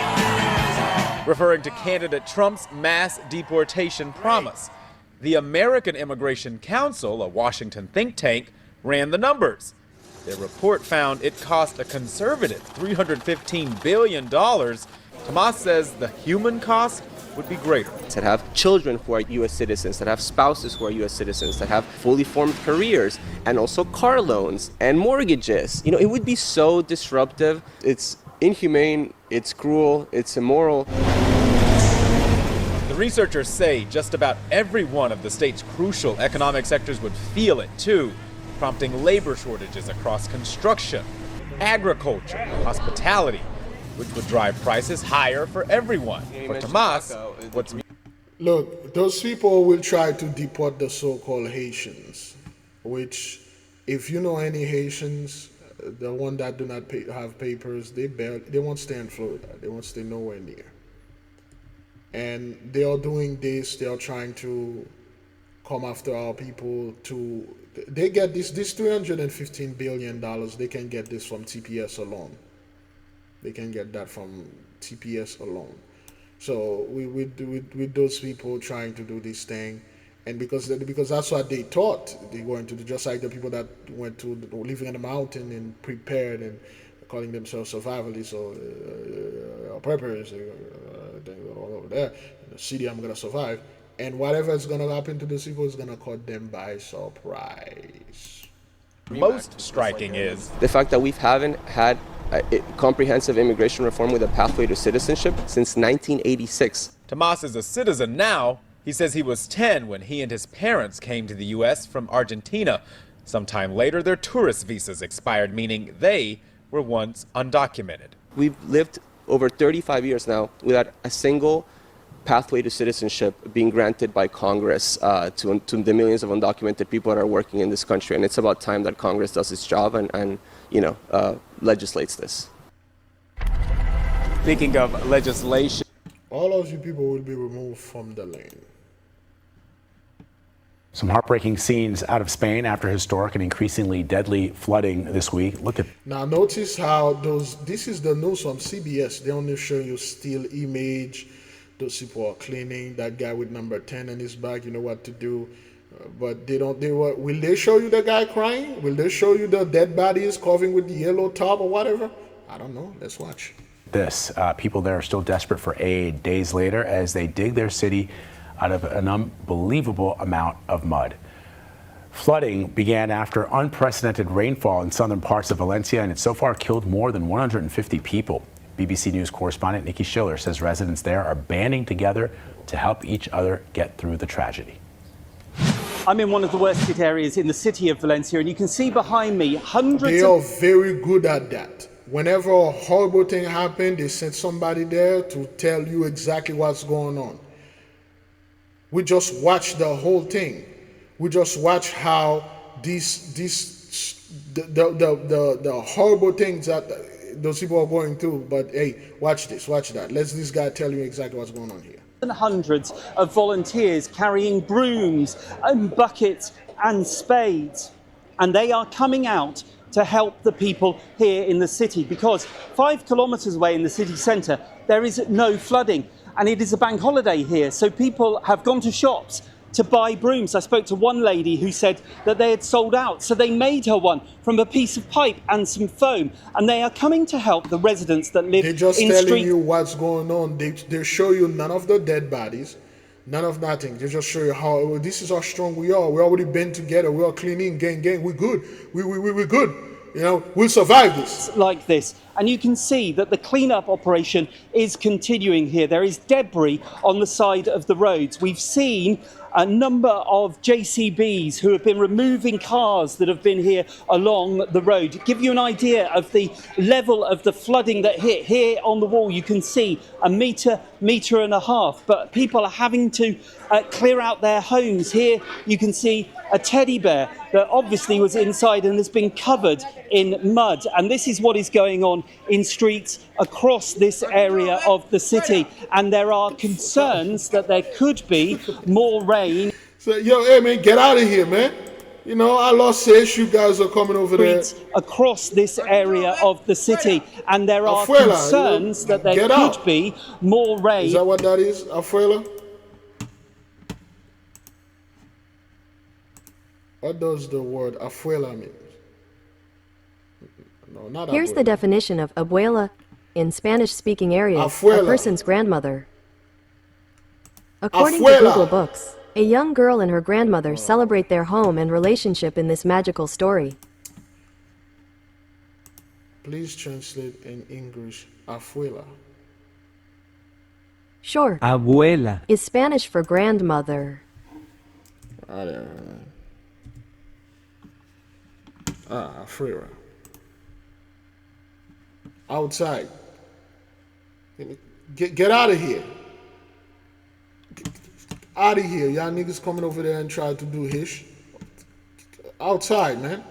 Referring to candidate Trump's mass deportation promise. The American Immigration Council, a Washington think tank, ran the numbers. Their report found it cost a conservative $315 billion. Tomas says the human cost would be greater. That have children who are U.S. citizens, that have spouses who are U.S. citizens, that have fully formed careers, and also car loans and mortgages. It would be so disruptive. It's inhumane, it's cruel, it's immoral. The researchers say just about every one of the state's crucial economic sectors would feel it too, prompting labor shortages across construction, agriculture, hospitality, which would drive prices higher for everyone. For Tomas, Look, those people will try to deport the so-called Haitians, which, if you know any Haitians, the one that do not have papers, they won't stay in Florida. They won't stay nowhere near. And they are doing this. They are trying to come after our people. They get this $315 billion. They can get this from TPS alone. They can get that from TPS alone. So with those people trying to do this thing, and because that's what they thought they were going to do, just like the people that went to living in the mountain and prepared and calling themselves survivalists or preppers, all over there in the city, I'm gonna survive. And whatever is going to happen to those people is going to caught them by surprise. Most striking is the fact that we haven't had comprehensive immigration reform with a pathway to citizenship since 1986. Tomas is a citizen now. He says he was 10 when he and his parents came to the U.S. from Argentina. Sometime later, their tourist visas expired, meaning they were once undocumented. We've lived over 35 years now without a single pathway to citizenship being granted by Congress to the millions of undocumented people that are working in this country. And it's about time that Congress does its job and legislates this. Speaking of legislation, all of you people will be removed from the lane. Some heartbreaking scenes out of Spain after historic and increasingly deadly flooding this week. Look at now. Notice how this is the news from CBS. They only show you still image. Those people are cleaning. That guy with number 10 in his bag, you know what to do. But they don't. Will they show you the guy crying? Will they show you the dead bodies covering with the yellow top or whatever? I don't know. Let's watch. this. People there are still desperate for aid days later as they dig their city out of an unbelievable amount of mud. Flooding began after unprecedented rainfall in southern parts of Valencia, and it so far killed more than 150 people. BBC News correspondent Nikki Schiller says residents there are banding together to help each other get through the tragedy. I'm in one of the worst hit areas in the city of Valencia, and you can see behind me hundreds They are very good at that. Whenever a horrible thing happens, they send somebody there to tell you exactly what's going on. We just watch the whole thing. We just watch how the horrible things that those people are going through. But hey, watch this, watch that. Let this guy tell you exactly what's going on here. Hundreds of volunteers carrying brooms and buckets and spades, and they are coming out to help the people here in the city, because 5 kilometers away in the city centre there is no flooding, and it is a bank holiday here, so people have gone to shops to buy brooms. I spoke to one lady who said that they had sold out, so they made her one from a piece of pipe and some foam, and they are coming to help the residents that live in streets. They're just telling you what's going on. They show you none of the dead bodies, none of nothing. They just show you how this is how strong we are. We already been together. We are cleaning, gang. We're good. We're good. You know, we'll survive this. Like this. And you can see that the cleanup operation is continuing here. There is debris on the side of the roads. We've seen a number of JCBs who have been removing cars that have been here along the road. To give you an idea of the level of the flooding that hit here on the wall, you can see a metre and a half, but people are having to clear out their homes. Here you can see a teddy bear that obviously was inside and has been covered in mud, and this is what is going on in streets across this area of the city, and there are concerns that there could be more rain. So, hey man, get out of here, man. You know, I lost says you guys are coming over there. Across this area of the city, and there are concerns that there could be more rain. Is that what that is, Afuela? What does the word afuela mean? No, not Here's abuela. the definition of abuela in Spanish-speaking areas, Afuela. a person's grandmother. According Afuela. to Google Books, a young girl and her grandmother celebrate their home and relationship in this magical story. Please translate in English, afuela. Sure. Abuela is Spanish for grandmother. I don't know. Afuela. Outside. Get out of here. Out of here. Y'all niggas coming over there and try to do hish. Outside, man.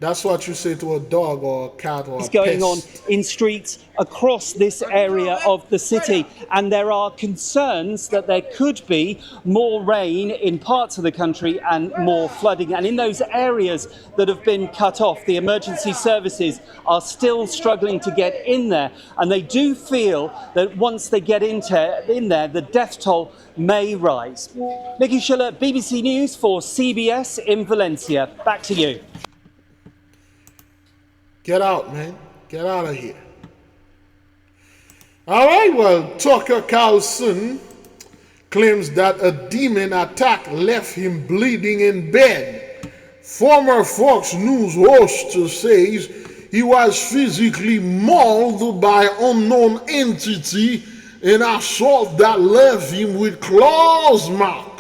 That's what you say to a dog or a cat or a pet. Going on in streets across this area of the city, and there are concerns that there could be more rain in parts of the country and more flooding. And in those areas that have been cut off, the emergency services are still struggling to get in there, and they do feel that once they get in there, the death toll may rise. Nikki Schiller, BBC News for CBS in Valencia. Back to you. Get out, man. Get out of here. All right, well, Tucker Carlson claims that a demon attack left him bleeding in bed. Former Fox News host says he was physically mauled by unknown entity, an assault that left him with claws mark.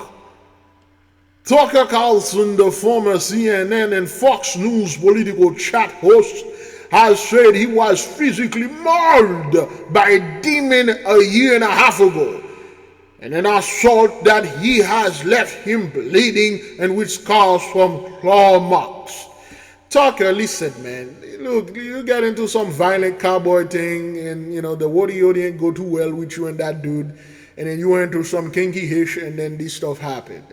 Tucker Carlson, the former CNN and Fox News political chat host, has said he was physically mauled by a demon a year and a half ago, and an assault that he has left him bleeding and with scars from claw marks. Tucker, listen, man, look, you get into some violent cowboy thing, and the wody didn't go too well with you and that dude, and then you went through some kinky hish, and then this stuff happened.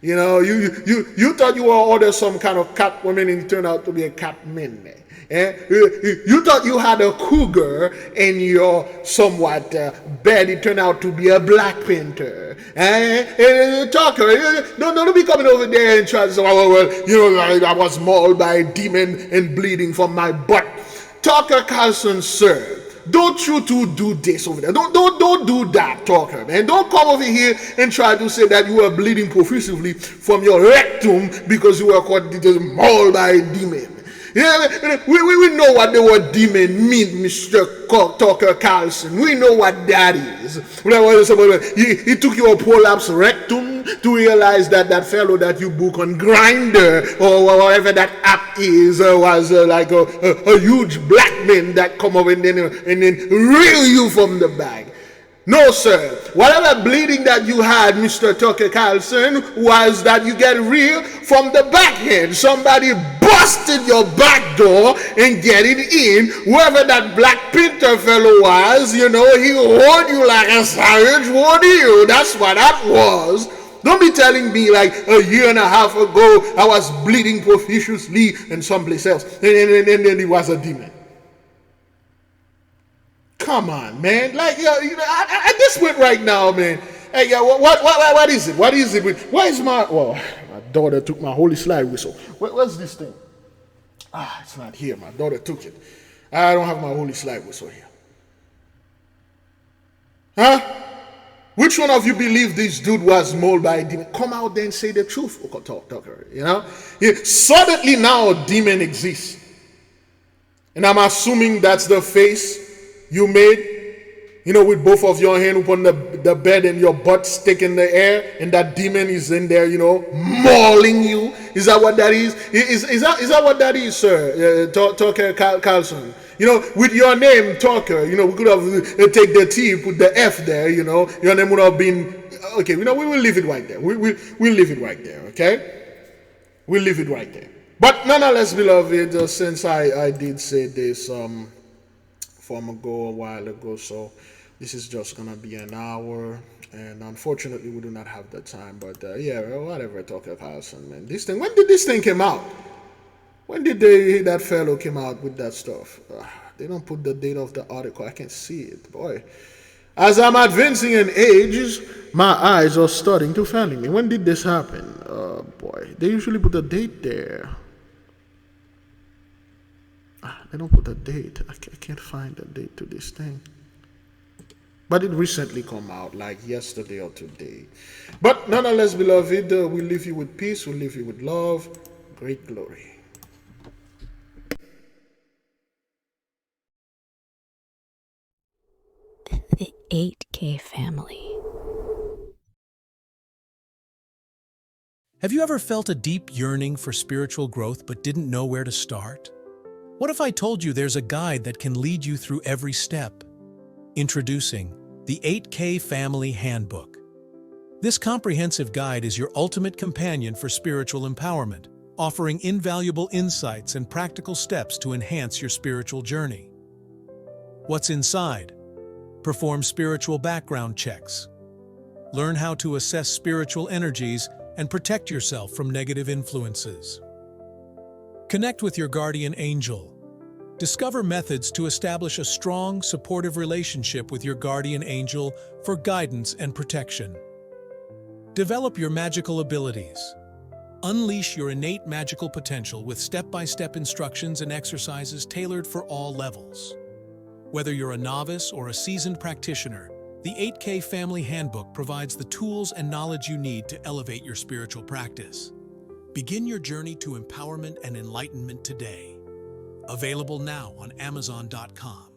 You thought you were ordered some kind of cat woman, and it turned out to be a cat man. You thought you had a cougar in your somewhat bed, it turned out to be a black panther. Tucker, don't be coming over there and try to say, I was mauled by a demon and bleeding from my butt. Tucker Carlson, sir, don't you two do this over there. Don't do that, Tucker, man. Don't come over here and try to say that you were bleeding profusely from your rectum because you were caught mauled by a demon. Yeah, we know what the word demon means, Mr. Tucker Carlson. We know what that is. He took your prolapse rectum to realize that that fellow that you book on Grindr or whatever that app is was like a huge black man that come over and then reel you from the bag. No, sir. Whatever bleeding that you had, Mr. Tucker Carlson, was that you get real from the back end. Somebody busted your back door and get it in. Whoever that Black Panther fellow was, he rode you like a savage, rode you. That's what that was. Don't be telling me like a year and a half ago I was bleeding profusely in someplace else. And then it was a demon. Come on, man. Like, at this point right now, man. Hey, what is it? What is it? Why is my daughter took my holy slide whistle. What's this thing? It's not here. My daughter took it. I don't have my holy slide whistle here. Huh? Which one of you believe this dude was mauled by a demon? Come out there and say the truth, Tucker. Suddenly now a demon exists. And I'm assuming that's the face you made, with both of your hands upon the bed and your butt stick in the air, and that demon is in there, mauling you. Is that what that is? Is that what that is, sir? Tucker Carlson. With your name, Tucker, we could have take the T, put the F there, your name would have been, okay, we will leave it right there. We'll leave it right there, okay? We'll leave it right there. But nonetheless, beloved, since I did say this, a while ago, so this is just gonna be an hour, and unfortunately we do not have the time, but whatever, Tucker Carlson, man. This thing, when did this thing come out? When did that fellow came out with that stuff? They don't put the date of the article. I can see it, boy. As I'm advancing in age, my eyes are starting to fail me. When did this happen? Boy, they usually put a date there. They don't put a date. I can't find a date to this thing. But it recently come out, like yesterday or today. But nonetheless, beloved, we leave you with peace. We leave you with love. Great glory. The 8K family. Have you ever felt a deep yearning for spiritual growth but didn't know where to start? What if I told you there's a guide that can lead you through every step? Introducing the 8K Family Handbook. This comprehensive guide is your ultimate companion for spiritual empowerment, offering invaluable insights and practical steps to enhance your spiritual journey. What's inside? Perform spiritual background checks. Learn how to assess spiritual energies and protect yourself from negative influences. Connect with your guardian angel. Discover methods to establish a strong, supportive relationship with your guardian angel for guidance and protection. Develop your magical abilities. Unleash your innate magical potential with step-by-step instructions and exercises tailored for all levels. Whether you're a novice or a seasoned practitioner, The 8K Family Handbook provides the tools and knowledge you need to elevate your spiritual practice. Begin your journey to empowerment and enlightenment today. Available now on Amazon.com.